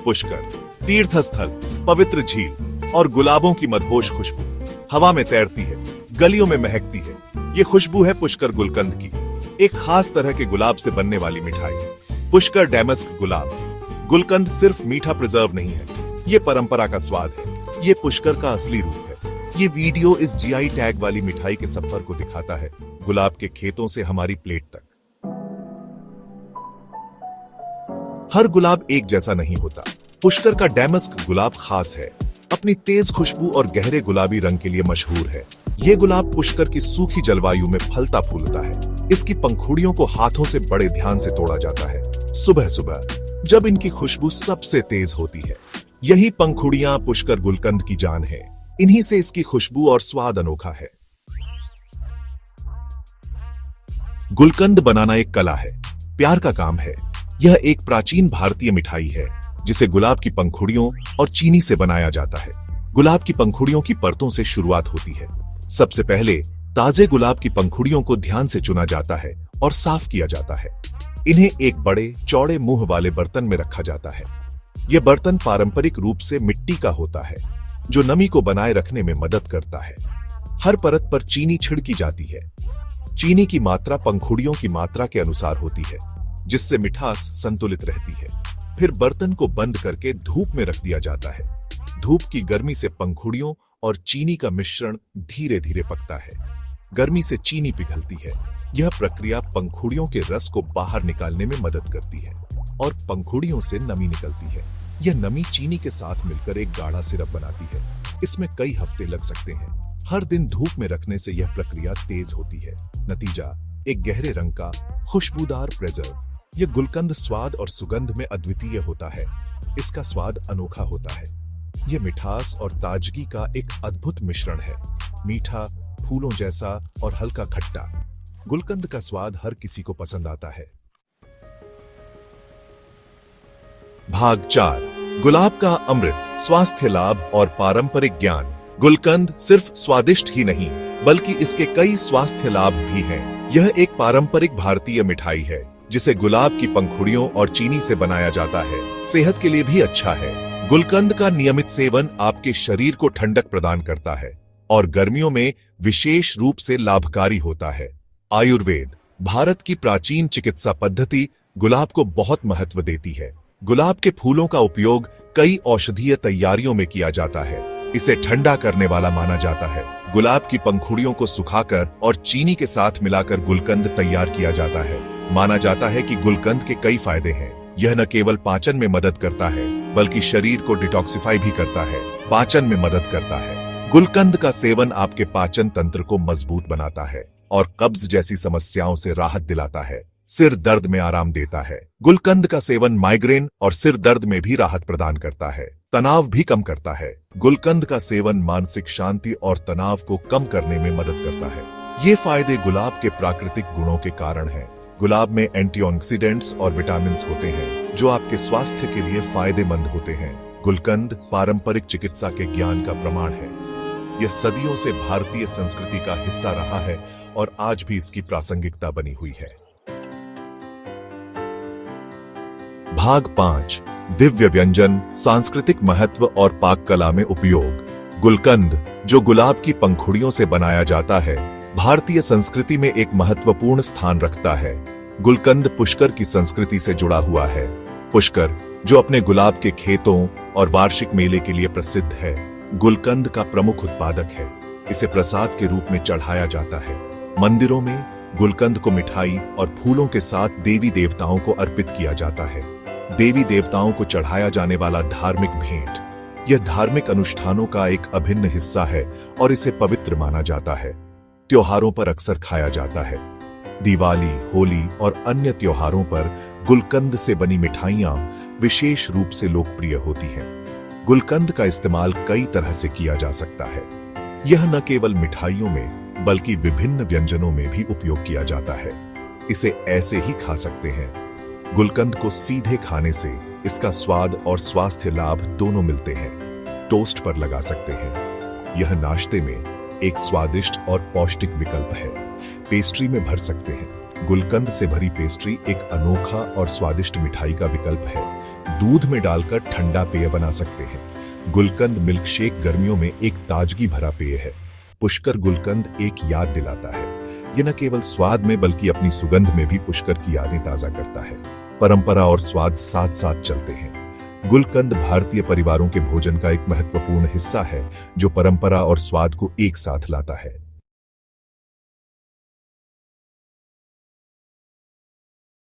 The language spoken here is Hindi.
पुष्कर, तीर्थ स्थल, पवित्र झील और गुलाबों की मदहोश खुशबू हवा में तैरती है, गलियों में महकती है। ये खुशबू है पुष्कर गुलकंद की, एक खास तरह के गुलाब से बनने वाली मिठाई। पुष्कर डैमस्क गुलाब। गुलकंद सिर्फ मीठा प्रिजर्व नहीं है, ये परंपरा का स्वाद है, ये पुष्कर का असली रूप है। ये वीडियो इस जीआई टैग वाली मिठाई के सफर को दिखाता है, गुलाब के खेतों से हमारी प्लेट तक। हर गुलाब एक जैसा नहीं होता। पुष्कर का डैमस्क गुलाब खास है, अपनी तेज खुशबू और गहरे गुलाबी रंग के लिए मशहूर है। ये गुलाब पुष्कर की सूखी जलवायु में फलता फूलता है। इसकी पंखुड़ियों को हाथों से बड़े ध्यान से तोड़ा जाता है, सुबह सुबह जब इनकी खुशबू सबसे तेज होती है। यही पंखुड़ियां पुष्कर गुलकंद की जान है, इन्हीं से इसकी खुशबू और स्वाद अनोखा है। गुलकंद बनाना एक कला है, प्यार का काम है। यह एक प्राचीन भारतीय मिठाई है जिसे गुलाब की पंखुड़ियों और चीनी से बनाया जाता है। गुलाब की पंखुड़ियों की परतों से शुरुआत होती है। सबसे पहले ताजे गुलाब की पंखुड़ियों को ध्यान से चुना जाता है और साफ किया जाता है। इन्हें एक बड़े चौड़े मुंह वाले बर्तन में रखा जाता है। यह बर्तन पारंपरिक रूप से मिट्टी का होता है, जो नमी को बनाए रखने में मदद करता है। हर परत पर चीनी छिड़की जाती है। चीनी की मात्रा पंखुड़ियों की मात्रा के अनुसार होती है, जिससे मिठास संतुलित रहती है। फिर बर्तन को बंद करके धूप में रख दिया जाता है। धूप की गर्मी से पंखुड़ियों और चीनी का मिश्रण धीरे धीरे पकता है। गर्मी से चीनी पिघलती है। यह प्रक्रिया पंखुड़ियों के रस को बाहर निकालने में मदद करती है और पंखुड़ियों से नमी निकलती है। यह नमी चीनी के साथ मिलकर एक गाढ़ा सिरप बनाती है। इसमें कई हफ्ते लग सकते हैं। हर दिन धूप में रखने से यह प्रक्रिया तेज होती है। नतीजा एक गहरे रंग का खुशबूदार प्रिजर्व। यह गुलकंद स्वाद और सुगंध में अद्वितीय होता है। इसका स्वाद अनोखा होता है। यह मिठास और ताजगी का एक अद्भुत मिश्रण है, मीठा, फूलों जैसा और हल्का खट्टा। गुलकंद का स्वाद हर किसी को पसंद आता है। भाग 4, गुलाब का अमृत, स्वास्थ्य लाभ और पारंपरिक ज्ञान। गुलकंद सिर्फ स्वादिष्ट ही नहीं, बल्कि इसके कई स्वास्थ्य लाभ भी हैं। यह एक पारंपरिक भारतीय मिठाई है जिसे गुलाब की पंखुड़ियों और चीनी से बनाया जाता है। सेहत के लिए भी अच्छा है। गुलकंद का नियमित सेवन आपके शरीर को ठंडक प्रदान करता है और गर्मियों में विशेष रूप से लाभकारी होता है। आयुर्वेद, भारत की प्राचीन चिकित्सा पद्धति गुलाब को बहुत महत्व देती है। गुलाब के फूलों का उपयोग कई औषधीय तैयारियों में किया जाता है। इसे ठंडा करने वाला माना जाता है। गुलाब की पंखुड़ियों को सुखाकर और चीनी के साथ मिलाकर गुलकंद तैयार किया जाता है। माना जाता है कि गुलकंद के कई फायदे हैं। यह न केवल पाचन में मदद करता है, बल्कि शरीर को डिटॉक्सिफाई भी करता है, पाचन में मदद करता है। गुलकंद का सेवन आपके पाचन तंत्र को मजबूत बनाता है और कब्ज जैसी समस्याओं से राहत दिलाता है। सिर दर्द में आराम देता है। गुलकंद का सेवन माइग्रेन और सिर दर्द में भी राहत प्रदान करता है। तनाव भी कम करता है। गुलकंद का सेवन मानसिक शांति और तनाव को कम करने में मदद करता है। ये फायदे गुलाब के प्राकृतिक गुणों के कारण हैं। गुलाब में एंटीऑक्सीडेंट्स और विटामिन्स होते हैं, जो आपके स्वास्थ्य के लिए फायदेमंद होते हैं। गुलकंद पारंपरिक चिकित्सा के ज्ञान का प्रमाण है। यह सदियों से भारतीय संस्कृति का हिस्सा रहा है और आज भी इसकी प्रासंगिकता बनी हुई है। भाग 5, दिव्य व्यंजन, सांस्कृतिक महत्व और पाक कला में उपयोग। गुलकंद, जो गुलाब की पंखुड़ियों से बनाया जाता है, भारतीय संस्कृति में एक महत्वपूर्ण स्थान रखता है। गुलकंद पुष्कर की संस्कृति से जुड़ा हुआ है। पुष्कर, जो अपने गुलाब के खेतों और वार्षिक मेले के लिए प्रसिद्ध है, गुलकंद का प्रमुख उत्पादक है। इसे प्रसाद के रूप में चढ़ाया जाता है। मंदिरों में गुलकंद को मिठाई और फूलों के साथ देवी देवताओं को अर्पित किया जाता है। देवी देवताओं को चढ़ाया जाने वाला धार्मिक भेंट, यह धार्मिक अनुष्ठानों का एक अभिन्न हिस्सा है और इसे पवित्र माना जाता है। त्योहारों पर अक्सर खाया जाता है। दिवाली, होली और अन्य त्योहारों पर गुलकंद से बनी मिठाइयां विशेष रूप से लोकप्रिय होती हैं। गुलकंद का इस्तेमाल कई तरह से किया जा सकता है। यह न केवल मिठाइयों में, बल्कि विभिन्न व्यंजनों में भी उपयोग किया जाता है। इसे ऐसे ही खा सकते हैं। गुलकंद को सीधे खाने से इसका स्वाद और स्वास्थ्य लाभ दोनों मिलते हैं। टोस्ट पर लगा सकते हैं। यह नाश्ते में एक स्वादिष्ट और पौष्टिक विकल्प है। पेस्ट्री में भर सकते हैं। गुलकंद से भरी पेस्ट्री एक अनोखा और स्वादिष्ट मिठाई का विकल्प है। दूध में डालकर ठंडा पेय बना सकते हैं। गुलकंद मिल्क शेक गर्मियों में एक ताजगी भरा पेय है। पुष्कर गुलकंद एक याद दिलाता है। यह न केवल स्वाद में बल्कि अपनी सुगंध में भी पुष्कर की यादें ताजा करता है। परंपरा और स्वाद साथ साथ चलते हैं। गुलकंद भारतीय परिवारों के भोजन का एक महत्वपूर्ण हिस्सा है जो परंपरा और स्वाद को एक साथ लाता है।